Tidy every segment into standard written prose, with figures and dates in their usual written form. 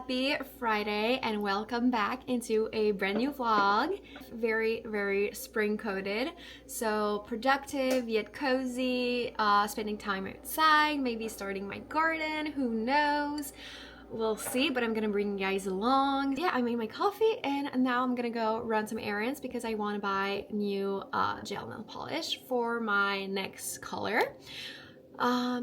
Happy Friday and welcome back into a brand new vlog. Very spring coated, so productive yet cozy, spending time outside, maybe starting my garden, who knows. We'll see, but I'm gonna bring you guys along. Yeah, I made my coffee and now I'm gonna go run some errands because I want to buy new gel nail polish for my next color.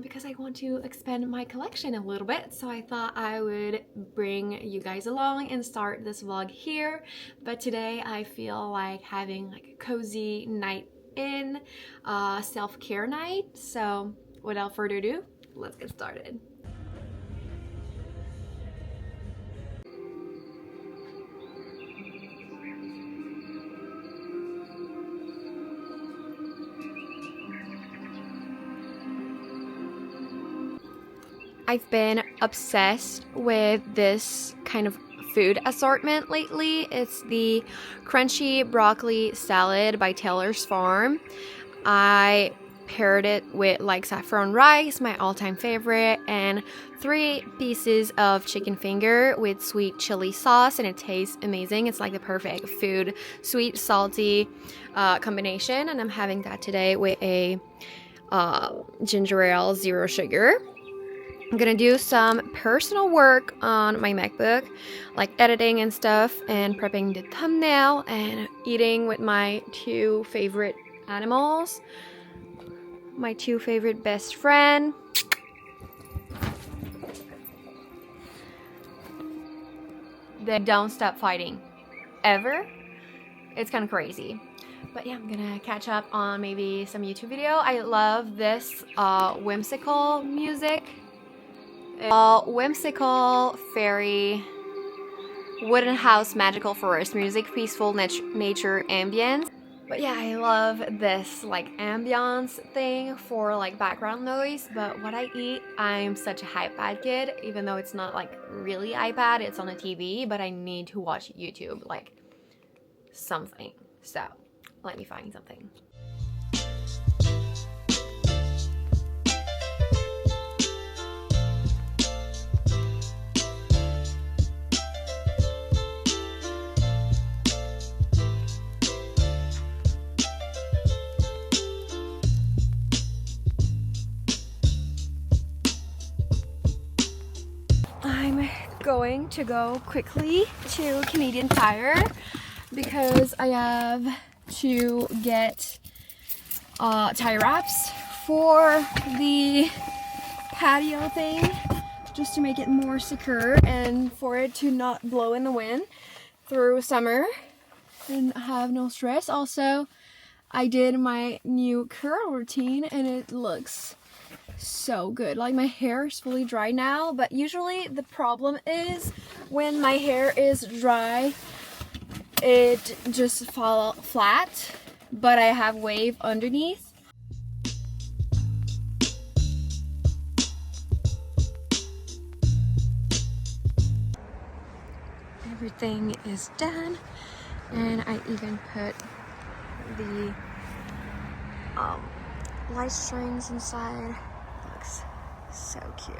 Because I want to expand my collection a little bit, so I thought I would bring you guys along and start this vlog here. But today I feel like having like a cozy night in, self-care night. So without further ado, let's get started. I've been obsessed with this kind of food assortment lately. It's the crunchy broccoli salad by Taylor's Farm. I paired it with like saffron rice, my all-time favorite, and 3 pieces of chicken finger with sweet chili sauce, and it tastes amazing. It's like the perfect food, sweet, salty combination, and I'm having that today with a ginger ale, 0 sugar. I'm gonna do some personal work on my MacBook, like editing and stuff, and prepping the thumbnail, and eating with my 2 favorite animals, my 2 favorite best friend. They don't stop fighting, ever. It's kind of crazy. But yeah, I'm gonna catch up on maybe some YouTube video. I love this whimsical music. Whimsical, fairy, wooden house, magical forest music, peaceful nature ambience. But yeah, I love this like ambience thing for like background noise. But what I eat, I'm such a iPad kid, even though it's not like really iPad, it's on a TV, but I need to watch YouTube, like something. So let me find something. I'm going to go quickly to Canadian Tire because I have to get tie wraps for the patio thing, just to make it more secure and for it to not blow in the wind through summer and have no stress. Also, I did my new curl routine and it looks so good. Like, my hair is fully dry now, but usually the problem is when my hair is dry it just fall flat, but I have wave underneath. Everything is done, and I even put the light strings inside. Looks so cute.